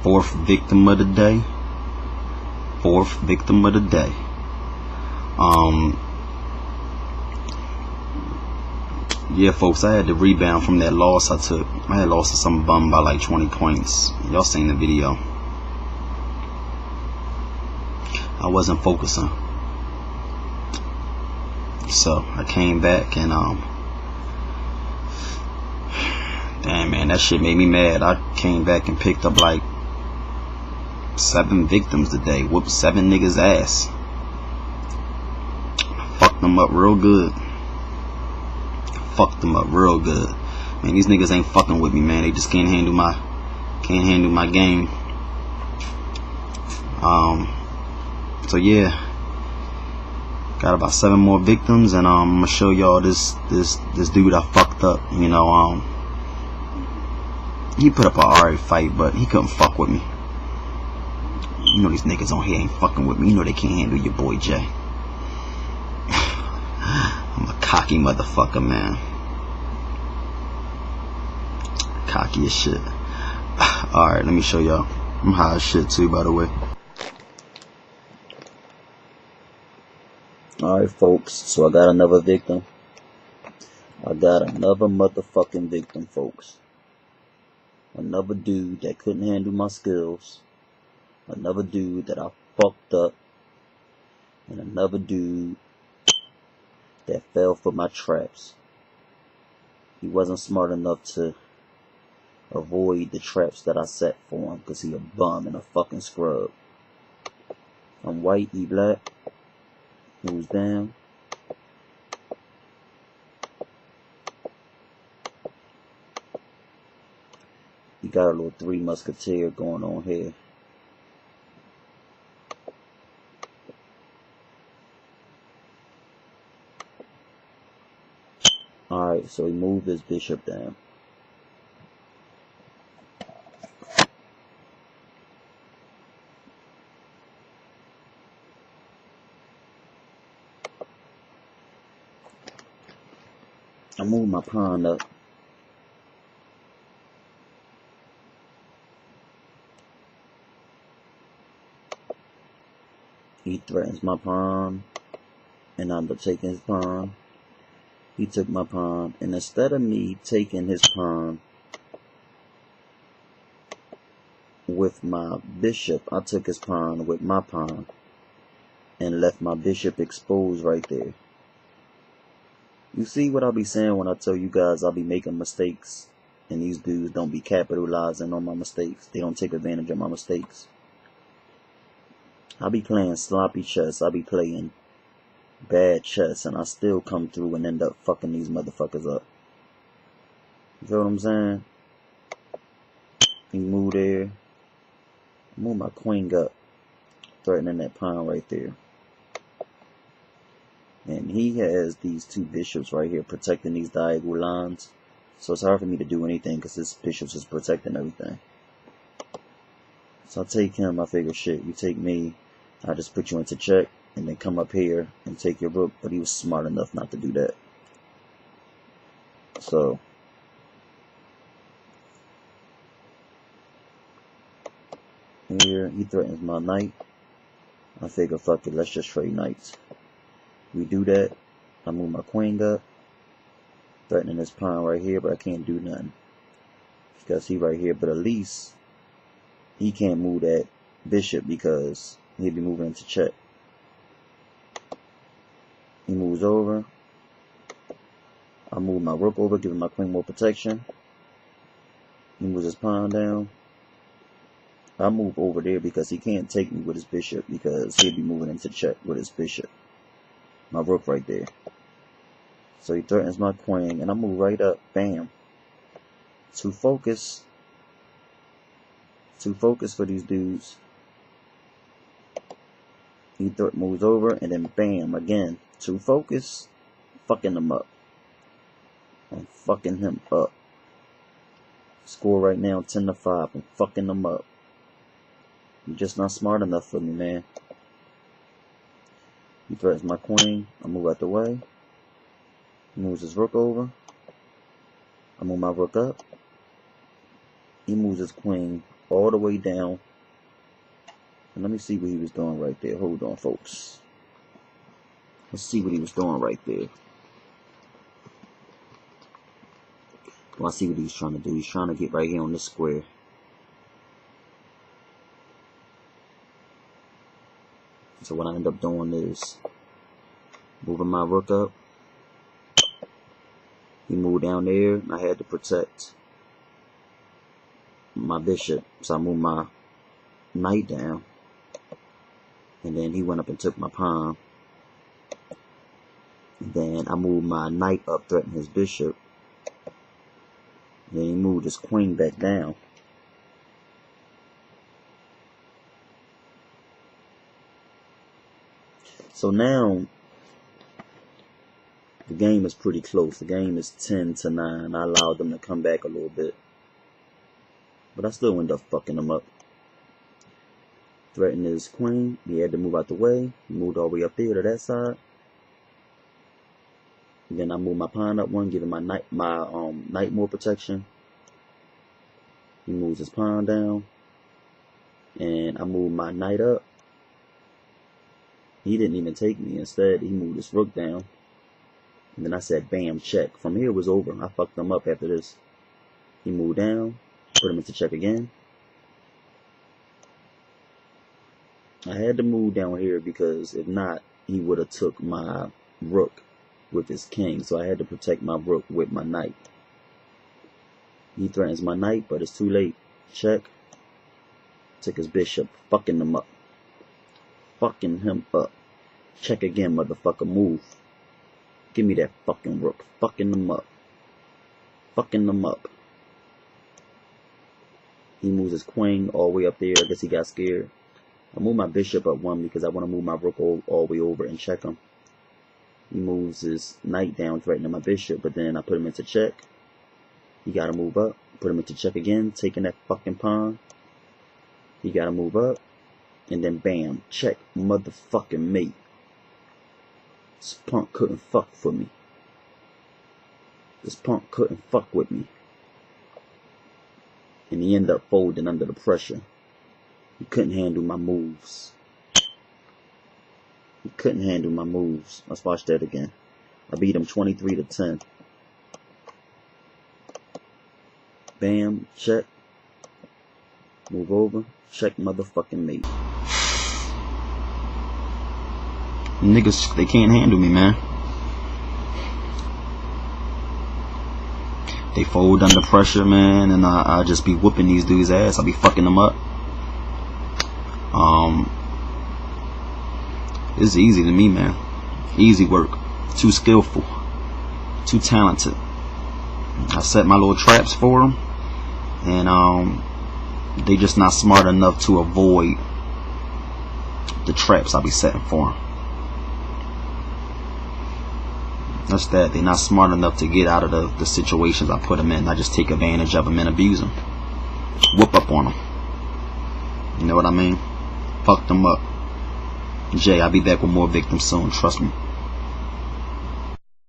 Fourth victim of the day. Fourth victim of the day. Yeah, folks, I had to rebound from that loss I took. I had lost to some bum by like 20 points. Y'all seen the video. I wasn't focusing. So I came back and damn, man, that shit made me mad. I came back and picked up like 7 victims today. Whooped 7 niggas ass. Fucked them up real good. Fucked them up real good. Man, these niggas ain't fucking with me, man. They just can't handle my game. So yeah, got about 7 more victims, and I'm gonna show y'all this dude I fucked up. You know, he put up an alright fight, but he couldn't fuck with me. You know these niggas on here ain't fucking with me. You know they can't handle your boy Jay. I'm a cocky motherfucker, man. Cocky as shit. Alright, let me show y'all. I'm high as shit too, by the way. Alright, folks, so I got another victim. I got another motherfucking victim, folks. Another dude that couldn't handle my skills. Another dude that I fucked up. And another dude that fell for my traps. He wasn't smart enough to avoid the traps that I set for him, because he a bum and a fucking scrub. I'm white, he black. Moves down. He got a little 3 Musketeer going on here. Alright, so he moved his bishop down. I moved my pawn up. He threatens my pawn, and I end up taking his pawn. He took my pawn, and instead of me taking his pawn with my bishop, I took his pawn with my pawn and left my bishop exposed right there. You see what I be saying when I tell you guys I be making mistakes, and these dudes don't be capitalizing on my mistakes. They don't take advantage of my mistakes. I be playing sloppy chess. I be playing bad chess, and I still come through and end up fucking these motherfuckers up. You feel what I'm saying? He moved there. Move my queen up, threatening that pawn right there. And he has these 2 bishops right here protecting these diagonal lines. So it's hard for me to do anything because this bishop's just protecting everything. So I take him, I figure shit, you take me, I just put you into check and then come up here and take your rook. But he was smart enough not to do that. So here he threatens my knight. I figure fuck it, let's just trade knights. We do that. I move my queen up, threatening this pawn right here, but I can't do nothing because he right here. But at least he can't move that bishop because he'll be moving into check. He moves over. I move my rook over, giving my queen more protection. He moves his pawn down. I move over there because he can't take me with his bishop because he'll be moving into check with his bishop. My rook right there. So he threatens my queen, and I move right up. Bam. To focus. To focus for these dudes. He moves over, and then bam again. To focus. Fucking him up. I'm fucking him up. Score right now 10-5. I'm fucking him up. You're just not smart enough for me, man. He threatens my queen. I move out the way. He moves his rook over. I move my rook up. He moves his queen all the way down. And let me see what he was doing right there. Hold on, folks. Let's see what he was doing right there. Well, I see what he's trying to do. He's trying to get right here on this square. So what I end up doing is moving my rook up. He moved down there, and I had to protect my bishop. So I moved my knight down. And then he went up and took my pawn. And then I moved my knight up, threatening his bishop. Then he moved his queen back down. So now, the game is pretty close. The game is 10-9. I allowed them to come back a little bit. But I still ended up fucking them up. Threatened his queen. He had to move out the way. He moved all the way up there to that side. And then I moved my pawn up one, giving my knight more protection. He moves his pawn down. And I moved my knight up. He didn't even take me. Instead, he moved his rook down. And then I said, bam, check. From here it was over. I fucked him up after this. He moved down. Put him into check again. I had to move down here because if not, he would have took my rook with his king. So I had to protect my rook with my knight. He threatens my knight, but it's too late. Check. Took his bishop. Fucking him up. Fucking him up. Check again, motherfucker. Move. Give me that fucking rook. Fucking him up. Fucking him up. He moves his queen all the way up there. I guess he got scared. I move my bishop up one because I want to move my rook all the way over and check him. He moves his knight down, threatening my bishop, but then I put him into check. He got to move up. Put him into check again, taking that fucking pawn. He got to move up. And then bam, check, motherfucking mate. This punk couldn't fuck for me. This punk couldn't fuck with me. And he ended up folding under the pressure. He couldn't handle my moves. He couldn't handle my moves. Let's watch that again. I beat him 23-10. Bam, check. Move over. Check motherfucking mate. Niggas, they can't handle me, man. They fold under pressure, man, and I just be whooping these dudes' ass. I be fucking them up. It's easy to me, man. Easy work. Too skillful. Too talented. I set my little traps for them, and they just not smart enough to avoid the traps I be setting for them. That's that. They're not smart enough to get out of the situations I put them in. I just take advantage of them and abuse them. Whoop up on them. You know what I mean? Fuck them up. Jay, I'll be back with more victims soon. Trust me.